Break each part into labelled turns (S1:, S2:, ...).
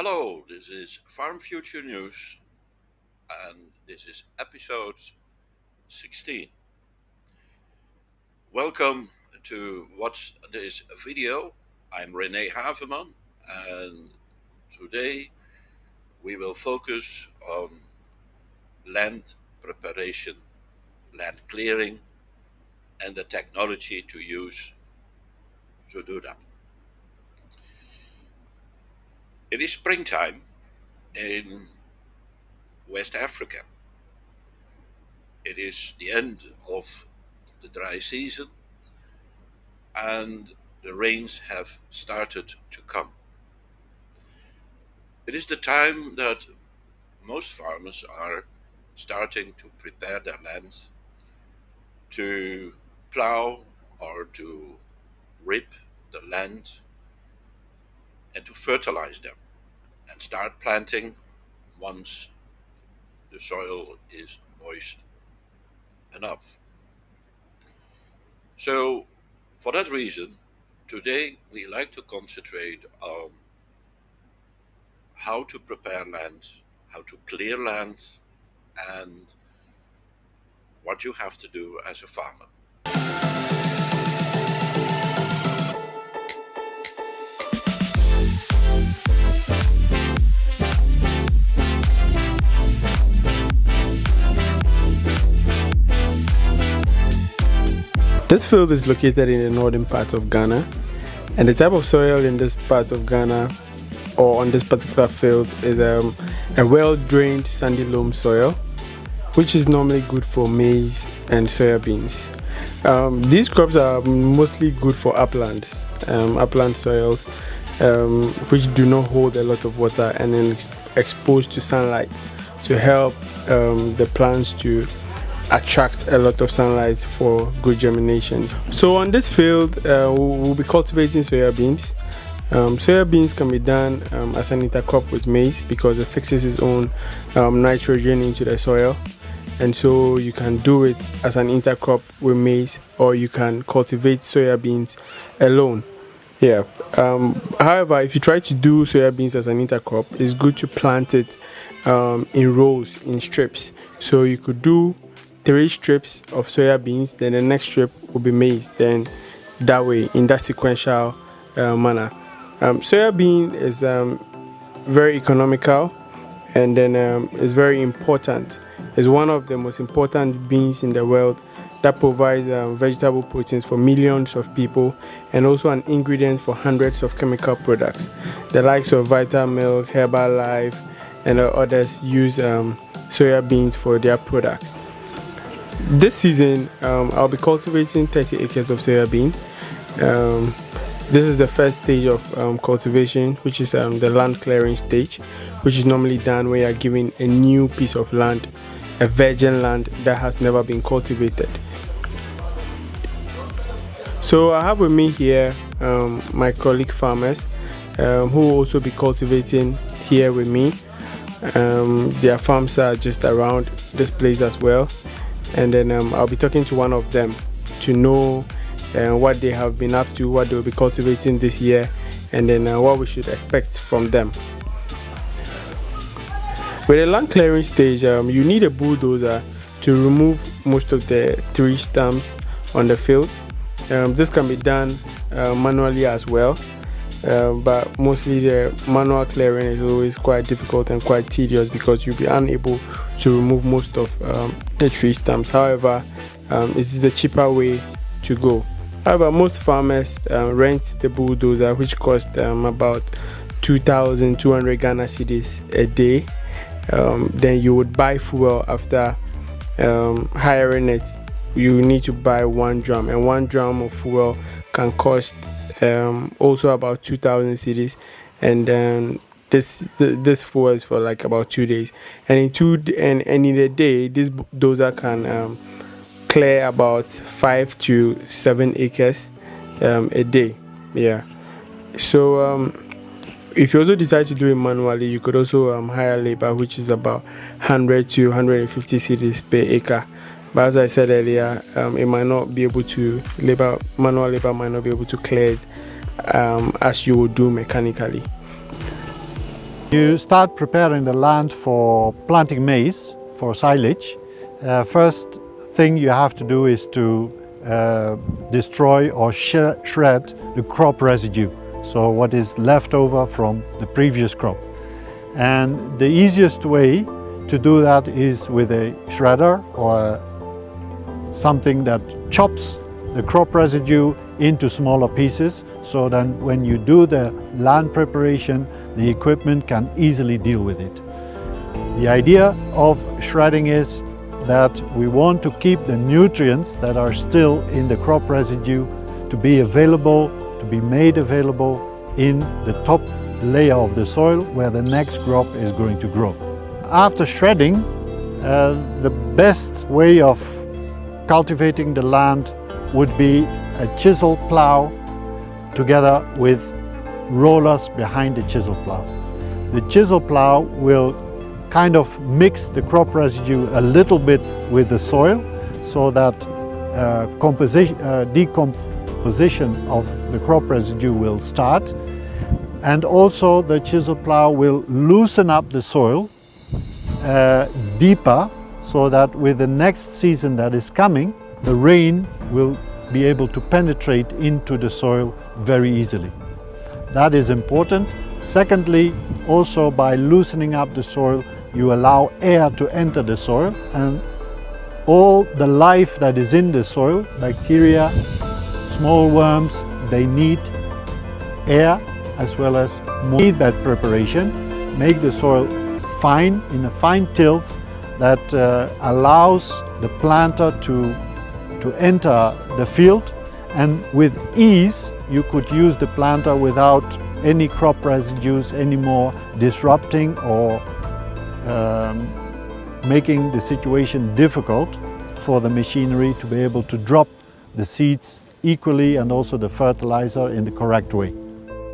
S1: Hello, this is Farm Future News and this is episode 16. Welcome to watch this video. I'm Rene Haveman and today we will focus on land preparation, land clearing and the technology to use to do that. It is springtime in West Africa. It is the end of the dry season and the rains have started to come. It is the time that most farmers are starting to prepare their lands to plow or to rip the land and to fertilize them and start planting once the soil is moist enough. So, for that reason, today we like to concentrate on how to prepare land, how to clear land, and what you have to do as a farmer.
S2: This field is located in the northern part of Ghana, and the type of soil in this part of Ghana or on this particular field is a well-drained sandy loam soil, which is normally good for maize and soybeans. These crops are mostly good for uplands, upland soils, which do not hold a lot of water and then exposed to sunlight to help the plants to attract a lot of sunlight for good germinations. So on this field, we'll be cultivating soybeans. Soybeans can be done as an intercrop with maize because it fixes its own nitrogen into the soil, and so you can do it as an intercrop with maize, or you can cultivate soybeans alone. However, if you try to do soybeans as an intercrop, it's good to plant it in rows, in strips. So you could do 3 strips of soybeans, then the next strip will be maize, then that way, in that sequential manner. Soybean is very economical, and then is very important. It's one of the most important beans in the world that provides vegetable proteins for millions of people, and also an ingredient for hundreds of chemical products. The likes of Vitamilk, Herbalife, and others use soybeans for their products. This season, I'll be cultivating 30 acres of soybean. This is the first stage of cultivation, which is the land clearing stage, which is normally done when you're given a new piece of land, a virgin land that has never been cultivated. So I have with me here my colleague farmers who will also be cultivating here with me. Their farms are just around this place as well, and then I'll be talking to one of them to know what they have been up to, what they'll be cultivating this year, and then what we should expect from them. With the land clearing stage, you need a bulldozer to remove most of the tree stumps on the field. This can be done manually as well, but mostly the manual clearing is always quite difficult and quite tedious because you'll be unable to remove most of the tree stumps. However, this is a cheaper way to go. However, most farmers rent the bulldozer, which costs about 2,200 Ghana cedis a day. Then you would buy fuel after hiring it. You need to buy 1 drum, and 1 drum of fuel can cost also about 2,000 cedis, and then this fuel is for like about 2 days, and in a day this dozer can clear about 5 to 7 acres a day. So if you also decide to do it manually, you could also hire labor, which is about 100 to 150 cedis per acre. But as I said earlier, it might not be able to manual labor might not be able to clear it as you would do mechanically.
S3: You start preparing the land for planting maize, for silage. First thing you have to do is to destroy or shred the crop residue, so what is left over from the previous crop. And the easiest way to do that is with a shredder or something that chops the crop residue into smaller pieces, so that when you do the land preparation, the equipment can easily deal with it. The idea of shredding is that we want to keep the nutrients that are still in the crop residue to be available, to be made available in the top layer of the soil where the next crop is going to grow. After shredding, the best way of cultivating the land would be a chisel plow together with rollers behind the chisel plow. The chisel plow will kind of mix the crop residue a little bit with the soil, so that decomposition of the crop residue will start. And also the chisel plow will loosen up the soil deeper, so that with the next season that is coming, the rain will be able to penetrate into the soil very easily. That is important. Secondly, also by loosening up the soil, you allow air to enter the soil, and all the life that is in the soil, bacteria, small worms, they need air as well as more bed preparation. Make the soil fine, in a fine tilt that allows the planter to enter the field, and with ease you could use the planter without any crop residues anymore disrupting or making the situation difficult for the machinery to be able to drop the seeds equally and also the fertilizer in the correct way.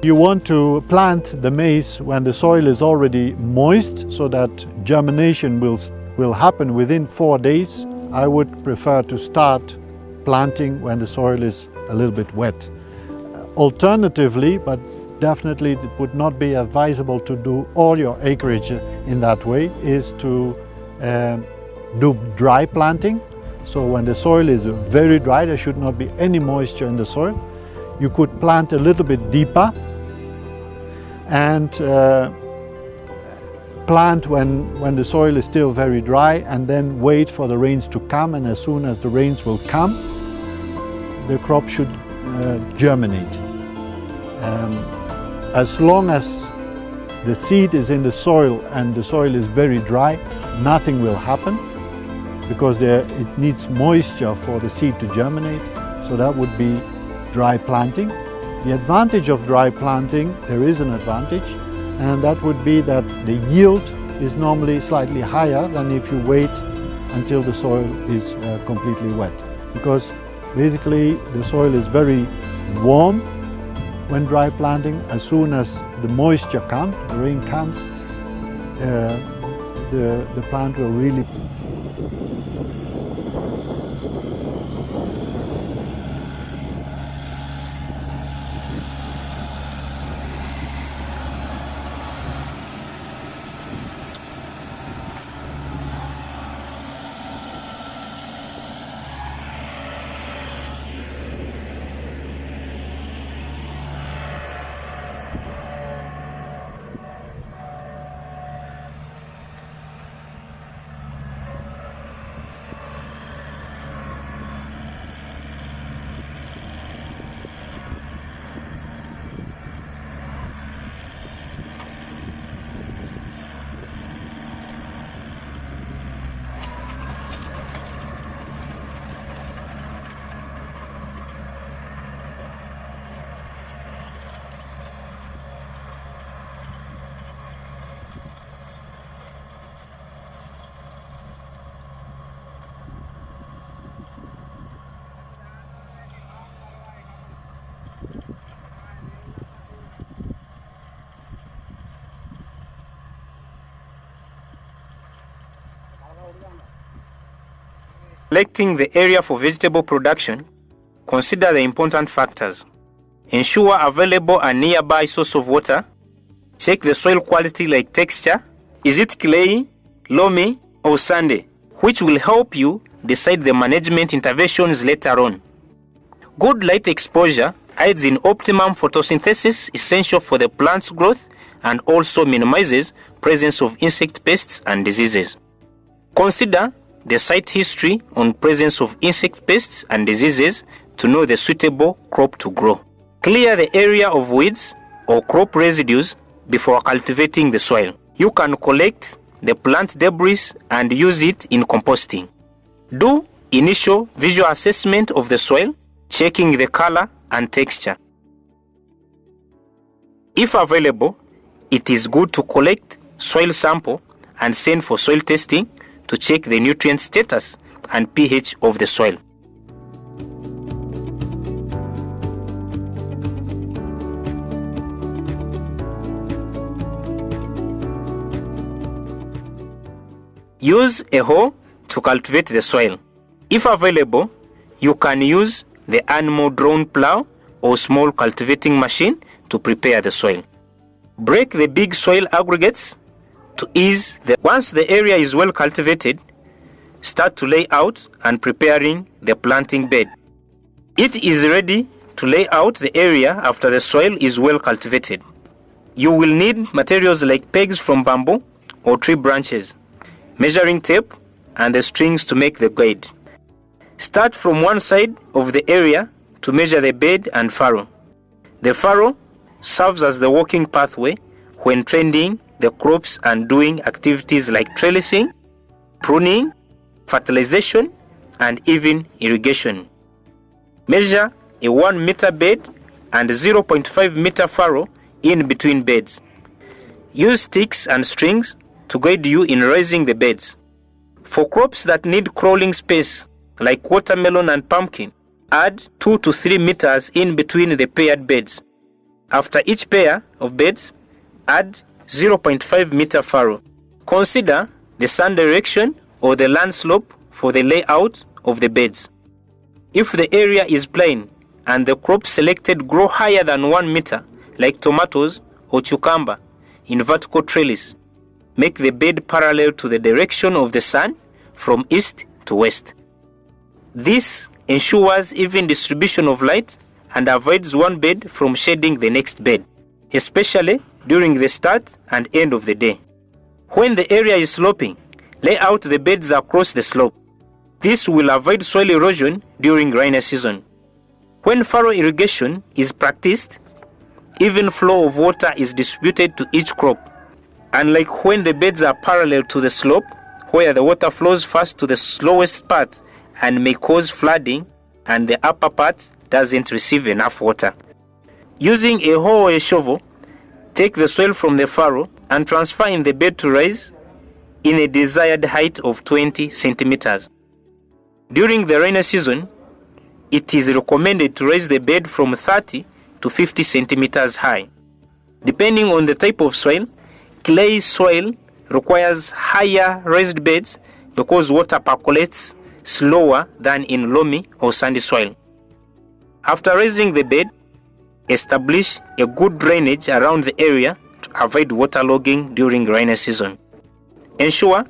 S3: You want to plant the maize when the soil is already moist, so that germination will happen within 4 days. I would prefer to start planting when the soil is a little bit wet. Alternatively, but definitely it would not be advisable to do all your acreage in that way, is to do dry planting. So when the soil is very dry, there should not be any moisture in the soil. You could plant a little bit deeper and plant when the soil is still very dry, and then wait for the rains to come, and as soon as the rains will come, the crop should germinate. As long as the seed is in the soil and the soil is very dry, nothing will happen, because it needs moisture for the seed to germinate. So that would be dry planting. The advantage of dry planting, there is an advantage, and that would be that the yield is normally slightly higher than if you wait until the soil is completely wet, because basically the soil is very warm when dry planting. As soon as the moisture comes, the rain comes, the plant will really
S4: Selecting the area for vegetable production, consider the important factors. Ensure available and nearby source of water. Check the soil quality like texture. Is it clay, loamy, or sandy? Which will help you decide the management interventions later on. Good light exposure aids in optimum photosynthesis essential for the plant's growth and also minimizes presence of insect pests and diseases. Consider the site history on presence of insect pests and diseases to know the suitable crop to grow. Clear the area of weeds or crop residues before cultivating the soil. You can collect the plant debris and use it in composting. Do initial visual assessment of the soil, checking the color and texture. If available, it is good to collect soil sample and send for soil testing to check the nutrient status and pH of the soil. Use a hoe to cultivate the soil. If available, you can use the animal drawn plow or small cultivating machine to prepare the soil. Break the big soil aggregates to ease the. Once the area is well cultivated, start to lay out and preparing the planting bed. It is ready to lay out the area after the soil is well cultivated. You will need materials like pegs from bamboo or tree branches, measuring tape, and the strings to make the guide. Start from one side of the area to measure the bed and furrow. The furrow serves as the walking pathway when tending the crops and doing activities like trellising, pruning, fertilization, and even irrigation. Measure a 1 meter bed and 0.5 meter furrow in between beds. Use sticks and strings to guide you in raising the beds. For crops that need crawling space, like watermelon and pumpkin, add 2 to 3 meters in between the paired beds. After each pair of beds, add 0.5 meter furrow. Consider the sun direction or the land slope for the layout of the beds. If the area is plain and the crops selected grow higher than 1 meter, like tomatoes or cucumber, in vertical trellis, make the bed parallel to the direction of the sun from east to west. This ensures even distribution of light and avoids one bed from shading the next bed, especially during the start and end of the day. When the area is sloping, lay out the beds across the slope. This will avoid soil erosion during rainy season. When furrow irrigation is practiced, even flow of water is distributed to each crop. Unlike when the beds are parallel to the slope, where the water flows first to the slowest part and may cause flooding, and the upper part doesn't receive enough water. Using a hoe or a shovel, take the soil from the furrow and transfer in the bed to rise in a desired height of 20 centimeters. During the rainy season, it is recommended to raise the bed from 30 to 50 centimeters high. Depending on the type of soil, clay soil requires higher raised beds because water percolates slower than in loamy or sandy soil. After raising the bed, establish a good drainage around the area to avoid waterlogging during rainy season. Ensure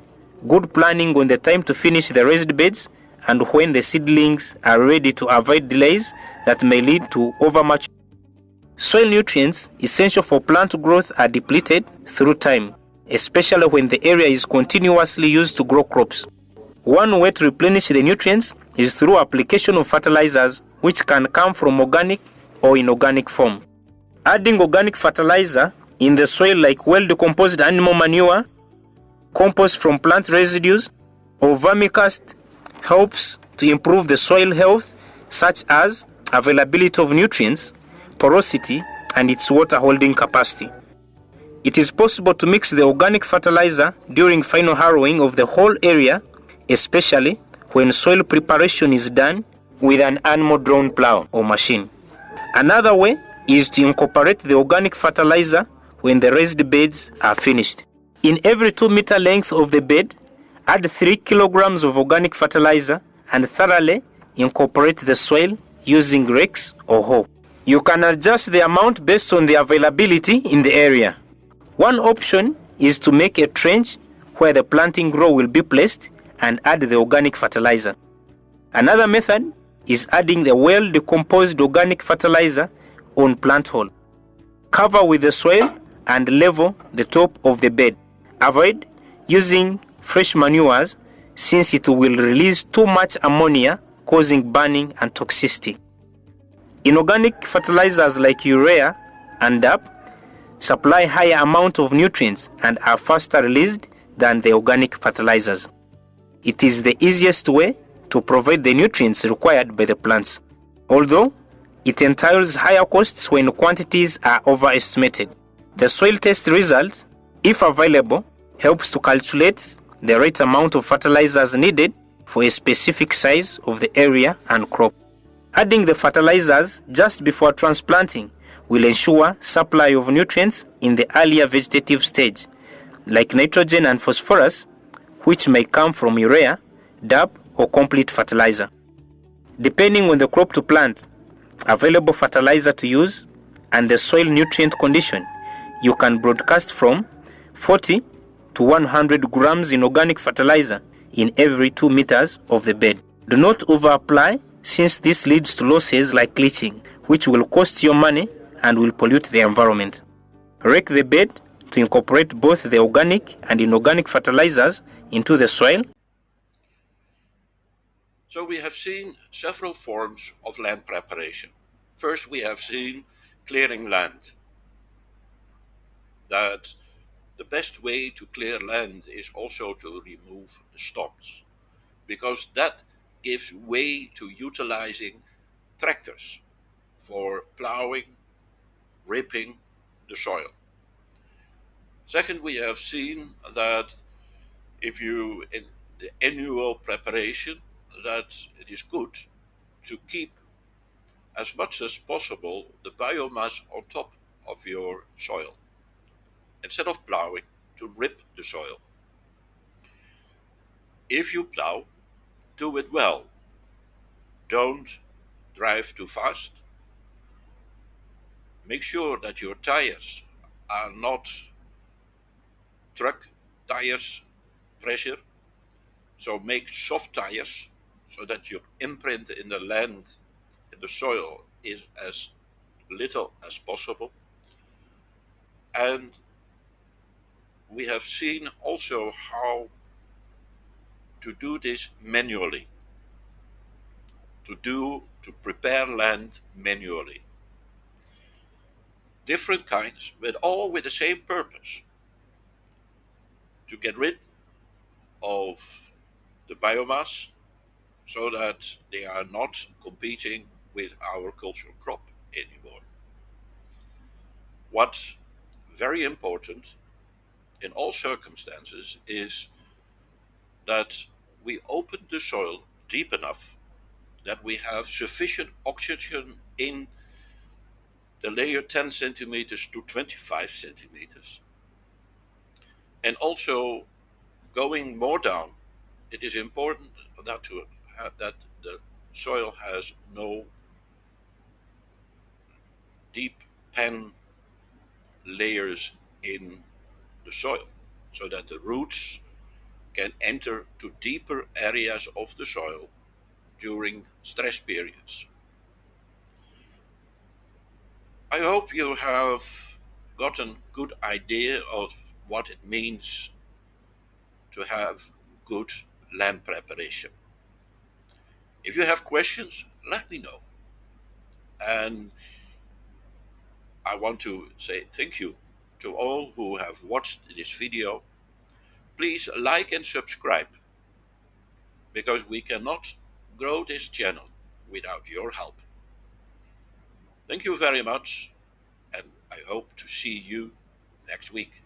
S4: good planning on the time to finish the raised beds and when the seedlings are ready to avoid delays that may lead to overmuch. Soil nutrients essential for plant growth are depleted through time, especially when the area is continuously used to grow crops. One way to replenish the nutrients is through application of fertilizers, which can come from organic or inorganic form. Adding organic fertilizer in the soil like well-decomposed animal manure, compost from plant residues, or vermicast helps to improve the soil health, such as availability of nutrients, porosity, and its water holding capacity. It is possible to mix the organic fertilizer during final harrowing of the whole area, especially when soil preparation is done with an animal-drawn plow or machine. Another way is to incorporate the organic fertilizer when the raised beds are finished. In every 2-meter length of the bed, add 3 kilograms of organic fertilizer and thoroughly incorporate the soil using rakes or hoe. You can adjust the amount based on the availability in the area. One option is to make a trench where the planting row will be placed and add the organic fertilizer. Another method is adding the well-decomposed organic fertilizer on plant hole. Cover with the soil and level the top of the bed. Avoid using fresh manures since it will release too much ammonia, causing burning and toxicity. Inorganic fertilizers like urea and DAP supply higher amount of nutrients and are faster released than the organic fertilizers. It is the easiest way to provide the nutrients required by the plants, although it entails higher costs when quantities are overestimated. The soil test result, if available, helps to calculate the right amount of fertilizers needed for a specific size of the area and crop. Adding the fertilizers just before transplanting will ensure supply of nutrients in the earlier vegetative stage, like nitrogen and phosphorus, which may come from urea, DAP, or complete fertilizer. Depending on the crop to plant, available fertilizer to use, and the soil nutrient condition, you can broadcast from 40 to 100 grams in organic fertilizer in every 2 meters of the bed. Do not over-apply since this leads to losses like leaching, which will cost you money and will pollute the environment. Rake the bed to incorporate both the organic and inorganic fertilizers into the soil.
S1: So we have seen several forms of land preparation. First, we have seen clearing land. That the best way to clear land is also to remove the stumps, because that gives way to utilizing tractors for plowing, ripping the soil. Second, we have seen that if you in the annual preparation, that it is good to keep as much as possible the biomass on top of your soil instead of plowing to rip the soil. If you plow, do it well. Don't drive too fast. Make sure that your tires are not truck tires pressure. So make soft tires so that your imprint in the land, in the soil, is as little as possible. And we have seen also how to do this manually, to prepare land manually. Different kinds, but all with the same purpose, to get rid of the biomass so that they are not competing with our cultural crop anymore. What's very important in all circumstances is that we open the soil deep enough that we have sufficient oxygen in the layer 10 centimeters to 25 centimeters. And also going more down, it is important that the soil has no deep pen layers in the soil, so that the roots can enter to deeper areas of the soil during stress periods. I hope you have gotten good idea of what it means to have good land preparation. If you have questions, let me know. And I want to say thank you to all who have watched this video. Please like and subscribe, because we cannot grow this channel without your help. Thank you very much, and I hope to see you next week.